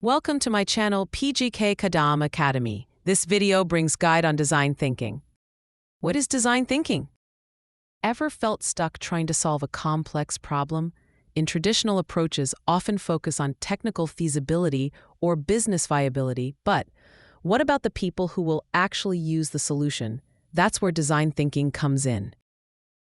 Welcome to my channel PGK Kadam Academy. This video brings guide on design thinking. What is design thinking? Ever felt stuck trying to solve a complex problem? In traditional approaches often focus on technical feasibility or business viability, but what about the people who will actually use the solution? That's where design thinking comes in.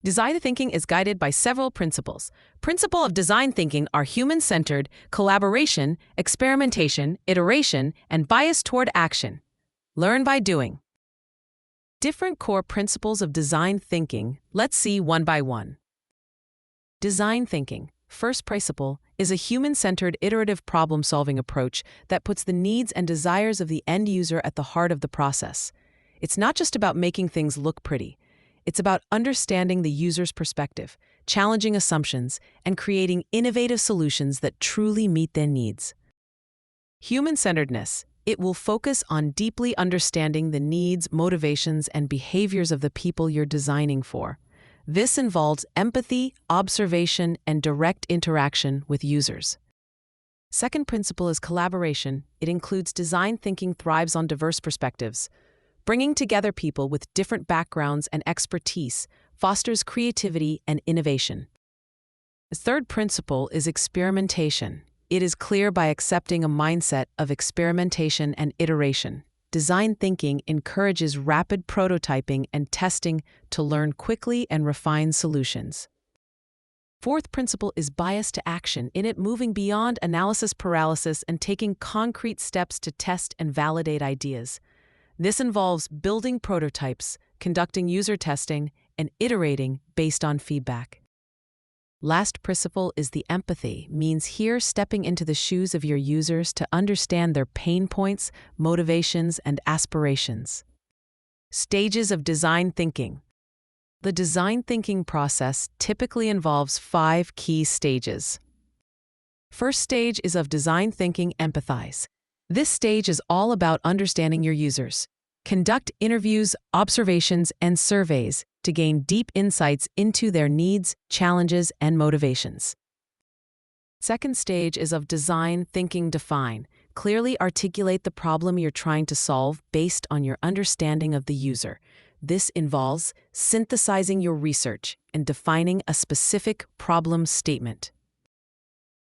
Design thinking is guided by several principles. Principles of design thinking are human-centered, collaboration, experimentation, iteration, and bias toward action. Learn by doing. Different core principles of design thinking. Let's see one by one. Design thinking. First principle is a human-centered iterative problem-solving approach that puts the needs and desires of the end user at the heart of the process. It's not just about making things look pretty. It's about understanding the user's perspective, challenging assumptions, and creating innovative solutions that truly meet their needs. Human-centeredness. It will focus on deeply understanding the needs, motivations, and behaviors of the people you're designing for. This involves empathy, observation, and direct interaction with users. Second principle is collaboration. It includes design thinking thrives on diverse perspectives. Bringing together people with different backgrounds and expertise fosters creativity and innovation. The third principle is experimentation. It is clear by accepting a mindset of experimentation and iteration. Design thinking encourages rapid prototyping and testing to learn quickly and refine solutions. Fourth principle is bias to action. In it, moving beyond analysis paralysis and taking concrete steps to test and validate ideas. This involves building prototypes, conducting user testing, and iterating based on feedback. Last principle is the empathy, means here stepping into the shoes of your users to understand their pain points, motivations, and aspirations. Stages of design thinking. The design thinking process typically involves 5 key stages. First stage is of design thinking empathize. This stage is all about understanding your users. Conduct interviews, observations, and surveys to gain deep insights into their needs, challenges, and motivations. Second stage is of design thinking define. Clearly articulate the problem you're trying to solve based on your understanding of the user. This involves synthesizing your research and defining a specific problem statement.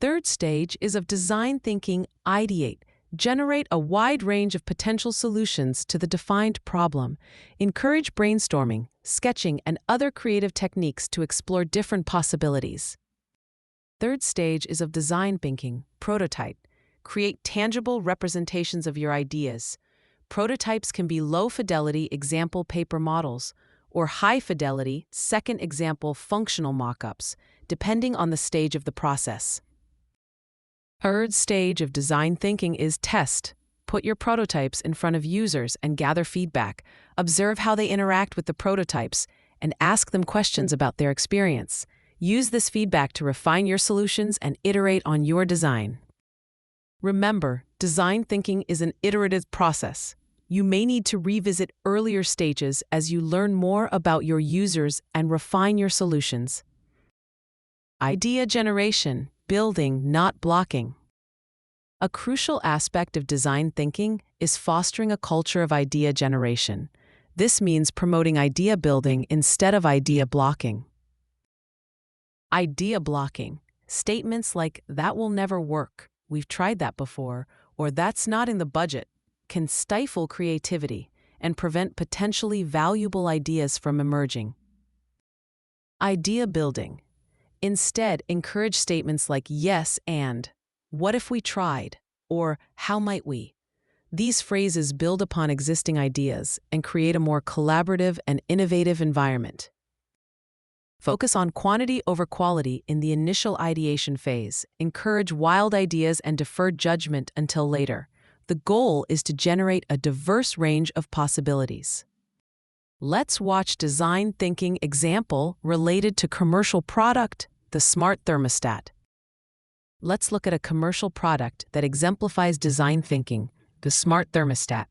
Third stage is of design thinking ideate. Generate a wide range of potential solutions to the defined problem. Encourage brainstorming, sketching, and other creative techniques to explore different possibilities. Third stage is of design thinking, prototype. Create tangible representations of your ideas. Prototypes can be low-fidelity example paper models or high-fidelity second example functional mock-ups, depending on the stage of the process. Third stage of design thinking is test. Put your prototypes in front of users and gather feedback. Observe how they interact with the prototypes and ask them questions about their experience. Use this feedback to refine your solutions and iterate on your design. Remember, design thinking is an iterative process. You may need to revisit earlier stages as you learn more about your users and refine your solutions. Idea generation. Building, not blocking. A crucial aspect of design thinking is fostering a culture of idea generation. This means promoting idea building instead of idea blocking. Idea blocking. Statements like, "That will never work," "We've tried that before," or "That's not in the budget," can stifle creativity and prevent potentially valuable ideas from emerging. Idea building. Instead, encourage statements like "yes" and "what if we tried," or "how might we." These phrases build upon existing ideas and create a more collaborative and innovative environment. Focus on quantity over quality in the initial ideation phase. Encourage wild ideas and defer judgment until later. The goal is to generate a diverse range of possibilities. Let's watch design thinking example related to commercial product, the smart thermostat. Let's look at a commercial product that exemplifies design thinking, the smart thermostat.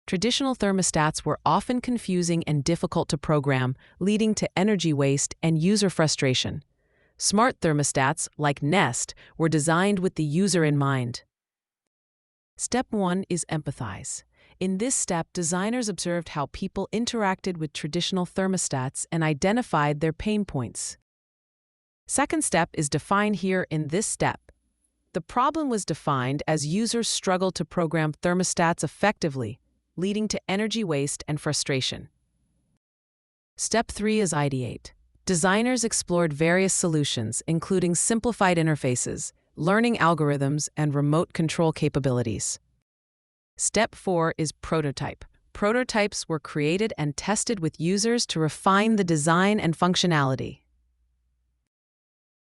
Traditional thermostats were often confusing and difficult to program, leading to energy waste and user frustration. Smart thermostats, like Nest, were designed with the user in mind. Step 1 is empathize. In this step, designers observed how people interacted with traditional thermostats and identified their pain points. Second step is define here. In this step, the problem was defined as users struggled to program thermostats effectively, leading to energy waste and frustration. Step 3 is ideate. Designers explored various solutions, including simplified interfaces, learning algorithms, and remote control capabilities. Step 4 is prototype. Prototypes were created and tested with users to refine the design and functionality.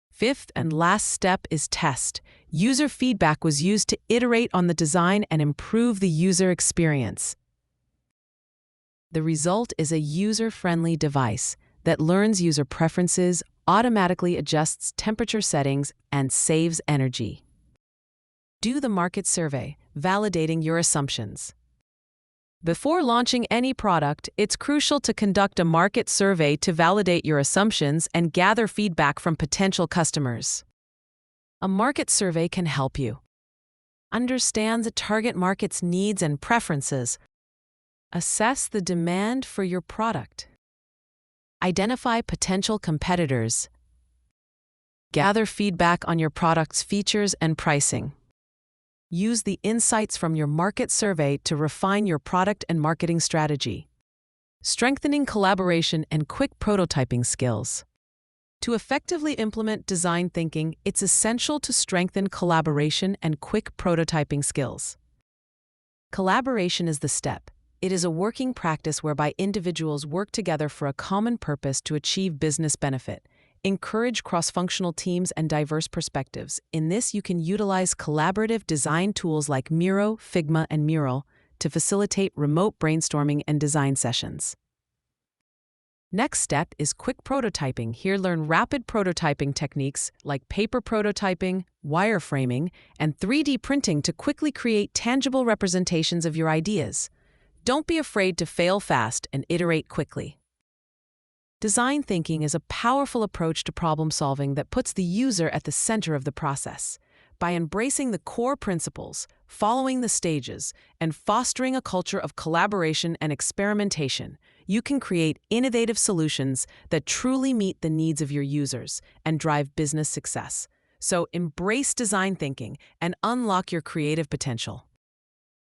Fifth and last step is test. User feedback was used to iterate on the design and improve the user experience. The result is a user-friendly device that learns user preferences, automatically adjusts temperature settings, and saves energy. Do the market survey, validating your assumptions. Before launching any product, it's crucial to conduct a market survey to validate your assumptions and gather feedback from potential customers. A market survey can help you understand the target market's needs and preferences, assess the demand for your product, identify potential competitors, gather feedback on your product's features and pricing. Use the insights from your market survey to refine your product and marketing strategy. Strengthening collaboration and quick prototyping skills. To effectively implement design thinking, it's essential to strengthen collaboration and quick prototyping skills. Collaboration is the step. It is a working practice whereby individuals work together for a common purpose to achieve business benefit. Encourage cross-functional teams and diverse perspectives. In this, you can utilize collaborative design tools like Miro, Figma, and Mural to facilitate remote brainstorming and design sessions. Next step is quick prototyping. Here, learn rapid prototyping techniques like paper prototyping, wireframing, and 3D printing to quickly create tangible representations of your ideas. Don't be afraid to fail fast and iterate quickly. Design thinking is a powerful approach to problem solving that puts the user at the center of the process. By embracing the core principles, following the stages, and fostering a culture of collaboration and experimentation, you can create innovative solutions that truly meet the needs of your users and drive business success. So embrace design thinking and unlock your creative potential.